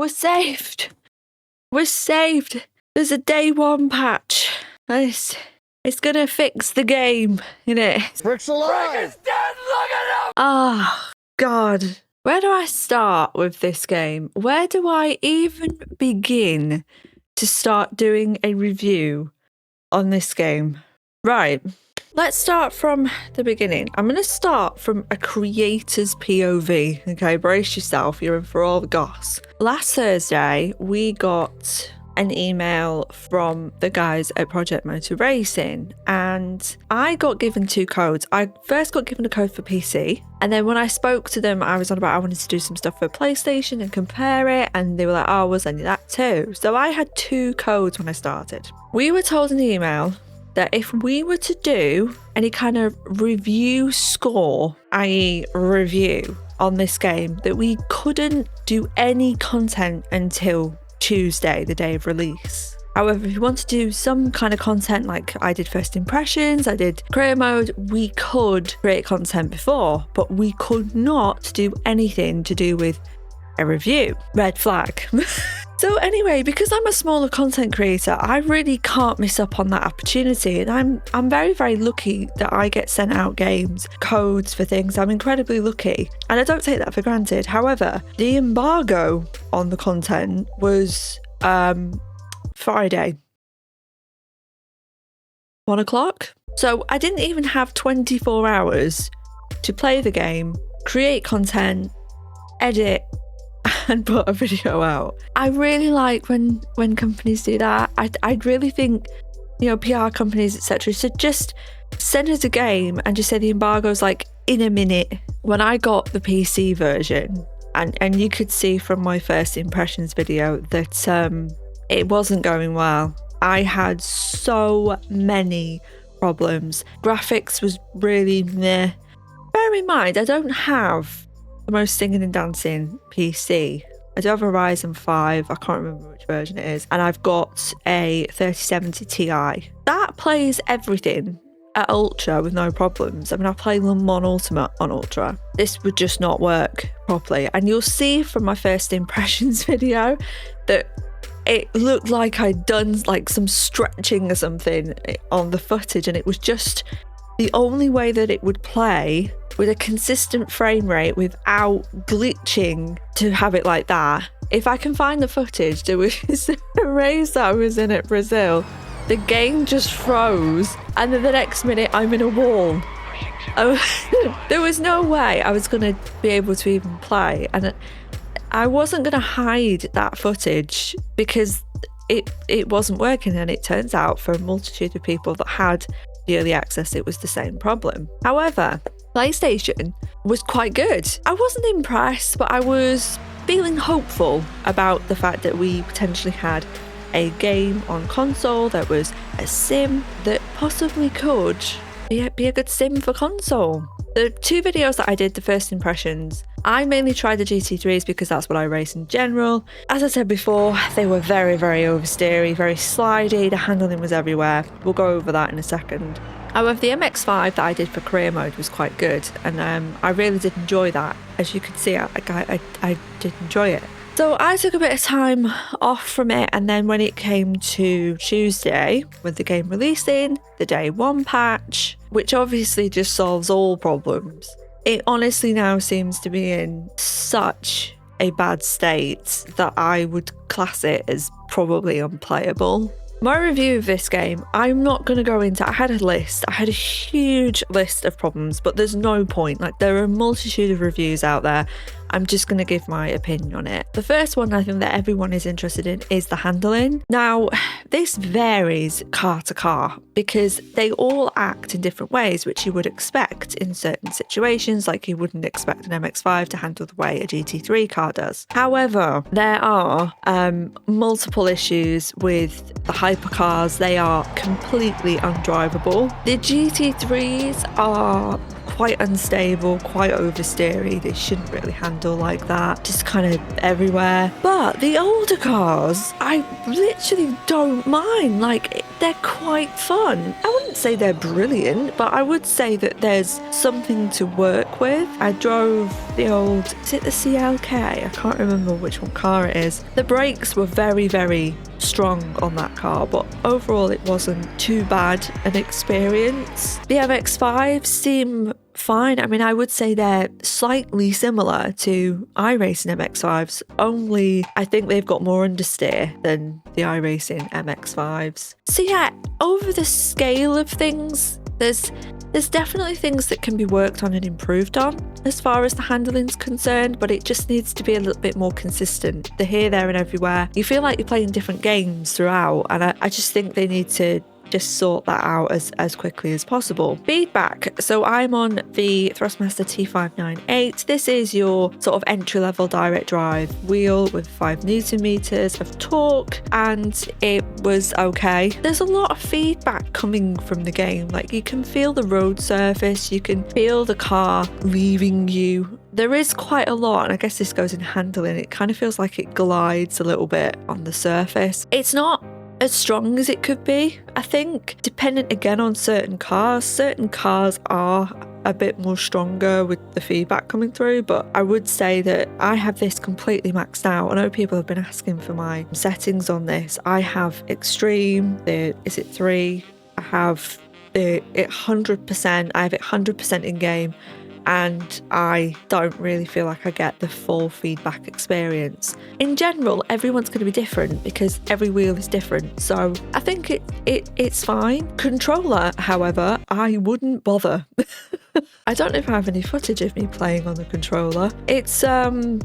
We're saved. We're saved. There's a day one patch. It's gonna fix the game, innit? Brick's alive! Brick is dead! Look at him! Oh, God. Where do I start with this game? Where do I even begin to start doing a review on this game? Right. Let's start from the beginning. I'm going to start from a creator's POV. Okay, brace yourself. You're in for all the goss. Last Thursday, we got an email from the guys at Project Motor Racing, and I got given 2 codes. I first got given a code for PC, and then when I spoke to them, I was on about I wanted to do some stuff for PlayStation and compare it, and they were like, oh, we'll send you that too. So I had 2 codes when I started. We were told in the email that if we were to do any kind of review score, i.e. review on this game, that we couldn't do any content until Tuesday, the day of release. However, if you want to do some kind of content, like I did first impressions, I did career mode, we could create content before, but we could not do anything to do with a review. Red flag. So anyway, because I'm a smaller content creator, I really can't miss up on that opportunity, and I'm very, very lucky that I get sent out games, codes for things. I'm incredibly lucky, and I don't take that for granted. However, the embargo on the content was Friday, 1 o'clock. So I didn't even have 24 hours to play the game, create content, edit, and put a video out. I really like when companies do that. I'd really think, PR companies, etc., should just send us a game and just say the embargo's like in a minute. When I got the PC version, and you could see from my first impressions video that it wasn't going well. I had so many problems. Graphics was really meh. Bear in mind, I don't have the most singing and dancing PC. I do have a Ryzen 5, I can't remember which version it is, and I've got a 3070 Ti. That plays everything at Ultra with no problems. I mean, I play Le Mans Ultimate on Ultra. This would just not work properly, and you'll see from my first impressions video that it looked like I'd done like some stretching or something on the footage, and it was just the only way that it would play with a consistent frame rate without glitching to have it like that. If I can find the footage, there was a race that I was in at Brazil. The game just froze, and then the next minute I'm in a wall. There was no way I was going to be able to even play, and I wasn't going to hide that footage because it wasn't working, and it turns out for a multitude of people that had the early access, it was the same problem. However, PlayStation was quite good. I wasn't impressed, but I was feeling hopeful about the fact that we potentially had a game on console that was a sim that possibly could be a good sim for console. The 2 videos that I did, the first impressions, I mainly tried the GT3s because that's what I race in general. As I said before, they were very, very oversteery, very slidey, the handling was everywhere. We'll go over that in a second. However, the MX-5 that I did for career mode was quite good, and I really did enjoy that. As you can see, I did enjoy it. So I took a bit of time off from it, and then when it came to Tuesday, with the game releasing, the day 1 patch, which obviously just solves all problems, it honestly now seems to be in such a bad state that I would class it as probably unplayable. My review of this game, I'm not going to go into. I had a huge list of problems, but there's no point. Like, there are a multitude of reviews out there. I'm just going to give my opinion on it. The first one I think that everyone is interested in is the handling. Now, this varies car to car because they all act in different ways, which you would expect in certain situations, like you wouldn't expect an MX-5 to handle the way a GT3 car does. However, there are multiple issues with the hypercars. They are completely undrivable. The GT3s are quite unstable, quite oversteery. They shouldn't really handle like that, just kind of everywhere. But the older cars, I literally don't mind. Like, they're quite fun. I wouldn't say they're brilliant, but I would say that there's something to work with. I drove the old, is it the CLK? I can't remember which one car it is. The brakes were very, very strong on that car, but overall it wasn't too bad an experience. The MX-5s seem fine. I mean, I would say they're slightly similar to iRacing MX-5s, only I think they've got more understeer than the iRacing MX-5s. So yeah, over the scale of things, there's definitely things that can be worked on and improved on as far as the handling's concerned, but it just needs to be a little bit more consistent. The here, there and everywhere. You feel like you're playing different games throughout, and I just think they need to just sort that out as quickly as possible. Feedback. So I'm on the Thrustmaster T598. This is your sort of entry-level direct drive wheel with 5 Newton meters of torque, and it was okay. There's a lot of feedback coming from the game. Like, you can feel the road surface, you can feel the car leaving you. There is quite a lot, and I guess this goes in handling. It kind of feels like it glides a little bit on the surface. It's not as strong as it could be, I think, dependent again on certain cars. Certain cars are a bit more stronger with the feedback coming through, but I would say that I have this completely maxed out. I know people have been asking for my settings on this. I have extreme, is it 3? I have it 100%, I have it 100% in game, and I don't really feel like I get the full feedback experience. In general, everyone's going to be different because every wheel is different, so I think it's fine. Controller, however, I wouldn't bother. I don't know if I have any footage of me playing on the controller. It's an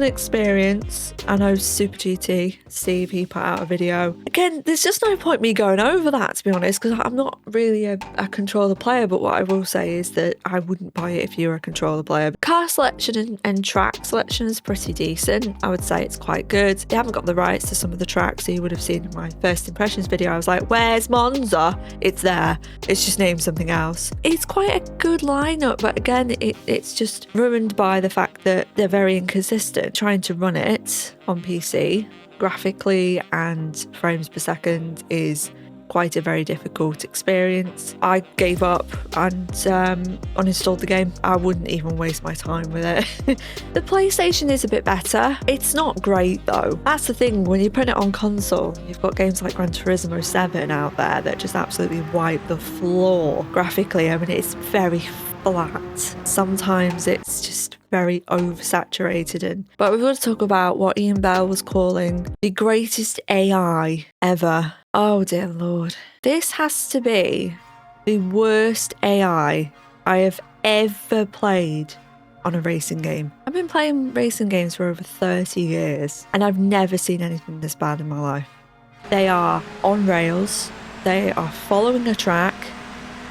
experience. I know Super GT, Steve, he put out a video. Again, there's just no point me going over that, to be honest, because I'm not really a controller player, but what I will say is that I wouldn't buy it if you're a controller player. Car selection and track selection is pretty decent. I would say it's quite good. They haven't got the rights to some of the tracks, so you would have seen in my first impressions video, I was like, where's Monza? It's there. It's just named something else. It's quite a good lineup, but again, it's just ruined by the fact that they're very inconsistent. Trying to run it on PC graphically and frames per second is quite a very difficult experience. I gave up and uninstalled the game. I wouldn't even waste my time with it. The PlayStation is a bit better. It's not great though. That's the thing, when you put it on console, you've got games like Gran Turismo 7 out there that just absolutely wipe the floor graphically. I mean, it's very flat. Sometimes it's just very oversaturated. But we've got to talk about what Ian Bell was calling the greatest AI ever. Oh dear Lord. This has to be the worst AI I have ever played on a racing game. I've been playing racing games for over 30 years and I've never seen anything this bad in my life. They are on rails. They are following a track.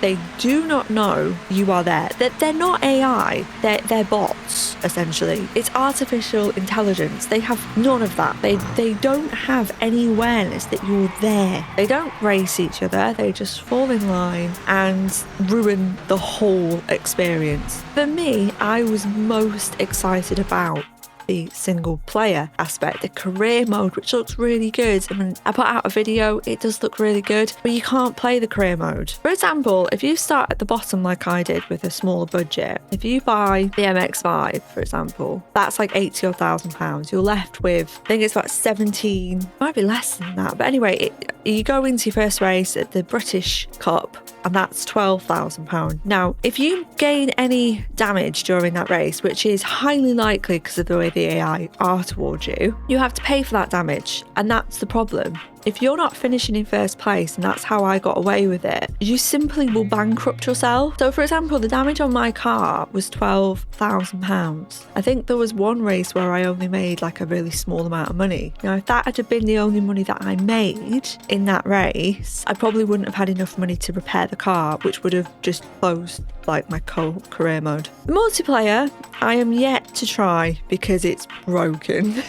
They do not know you are there. They're not AI. They're bots, essentially. It's artificial intelligence. They have none of that. They don't have any awareness that you're there. They don't race each other. They just fall in line and ruin the whole experience. For me, I was most excited about the single player aspect, the career mode, which looks really good. I mean, I put out a video, it does look really good, but you can't play the career mode. For example, if you start at the bottom like I did with a smaller budget, if you buy the MX-5, for example, that's like £80,000 or £1,000. You're left with, I think it's about 17, might be less than that, but anyway, you go into your first race at the British Cup, and that's £12,000. Now, if you gain any damage during that race, which is highly likely because of the way the AI are towards you, you have to pay for that damage, and that's the problem. If you're not finishing in first place, and that's how I got away with it, you simply will bankrupt yourself. So for example, the damage on my car was £12,000. I think there was one race where I only made like a really small amount of money. Now, if that had been the only money that I made in that race, I probably wouldn't have had enough money to repair the car, which would have just closed like my career mode. The multiplayer, I am yet to try because it's broken.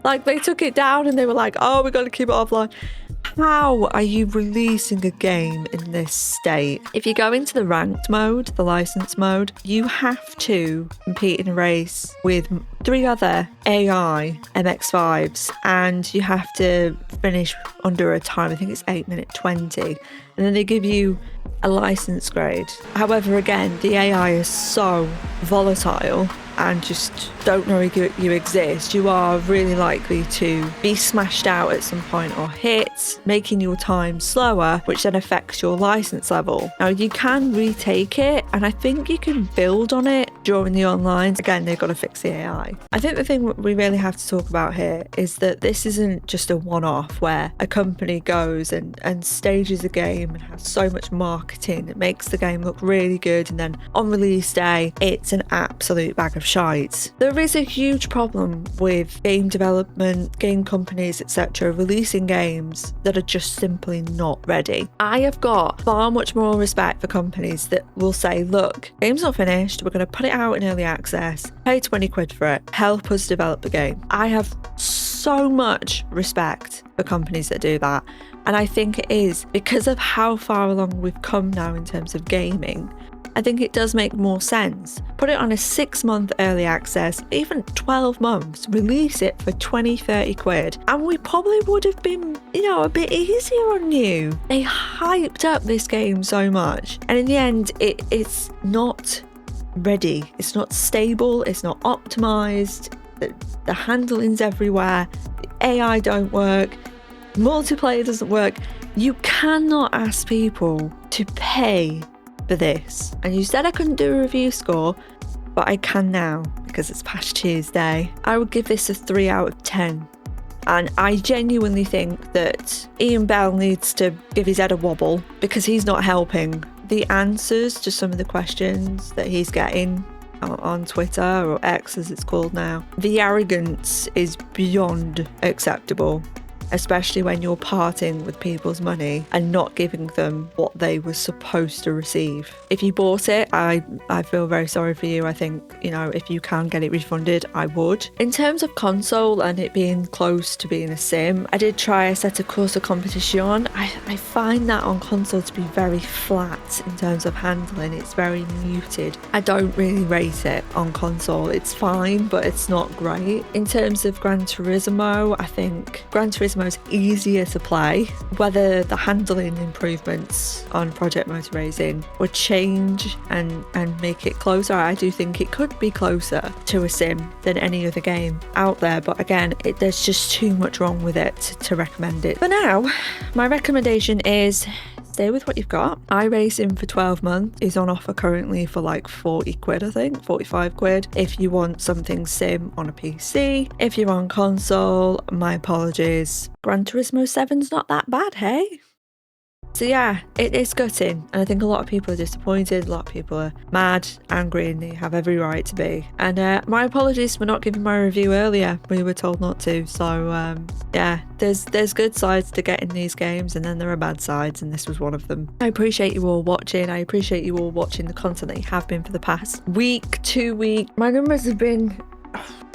Like, they took it down and they were like, oh, we're going to keep it offline. how are you releasing a game in this state? If you go into the ranked mode, the license mode, you have to compete in a race with 3 other AI MX5s, and you have to finish under a time. I think it's 8 minute 20, and then they give you a license grade. However, again, the AI is so volatile and just don't know you exist. You are really likely to be smashed out at some point or hit, making your time slower, which then affects your license level. Now, you can retake it, and I think you can build on it during the online. Again, they've got to fix the AI. I think the thing we really have to talk about here is that this isn't just a one-off where a company goes and stages a game and has so much marketing that makes the game look really good, and then on release day, it's an absolute bag of shite. There is a huge problem with game development, game companies, etc. releasing games that are just simply not ready. I have got far much more respect for companies that will say, look, game's not finished, we're going to put it out in early access, pay 20 quid for it, help us develop the game. I have so much respect for companies that do that, and I think it is because of how far along we've come now in terms of gaming. I think it does make more sense. Put it on a 6-month early access, even 12 months, release it for 20, 30 quid, and we probably would have been, a bit easier on you. They hyped up this game so much, and in the end, it's not ready. It's not stable, it's not optimized, the handling's everywhere, the AI don't work, multiplayer doesn't work. You cannot ask people to pay for this. And you said I couldn't do a review score, but I can now because it's past Tuesday. I would give this a 3 out of 10. And I genuinely think that Ian Bell needs to give his head a wobble because he's not helping. The answers to some of the questions that he's getting on Twitter, or X as it's called now, the arrogance is beyond acceptable, especially when you're parting with people's money and not giving them what they were supposed to receive. If you bought it, I feel very sorry for you. I think, if you can get it refunded, I would. In terms of console and it being close to being a sim, I did try a set of Corsa Competition. I find that on console to be very flat in terms of handling. It's very muted. I don't really rate it on console. It's fine, but it's not great. In terms of Gran Turismo, I think Gran Turismo is easier to play. Whether the handling improvements on Project Motor Racing would change and make it closer, I do think it could be closer to a sim than any other game out there, but again, there's just too much wrong with it to recommend it. For now, my recommendation is stay with what you've got. iRacing for 12 months is on offer currently for like 40 quid, I think, 45 quid. If you want something sim on a PC, if you're on console, my apologies. Gran Turismo 7's not that bad, hey? So yeah, it is gutting, and I think a lot of people are disappointed, a lot of people are mad, angry, and they have every right to be. And my apologies for not giving my review earlier. We were told not to, so yeah, there's good sides to getting these games, and then there are bad sides, and this was one of them. I appreciate you all watching. I appreciate you all watching the content that you have been for the past week, 2 weeks. My numbers have been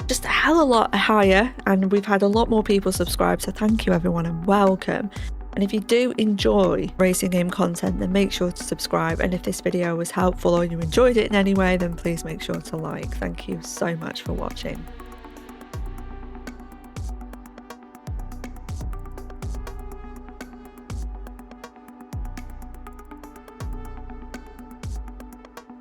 just a hell of a lot higher, and we've had a lot more people subscribe, so thank you everyone and welcome. And if you do enjoy racing game content, then make sure to subscribe. And if this video was helpful or you enjoyed it in any way, then please make sure to like. Thank you so much for watching.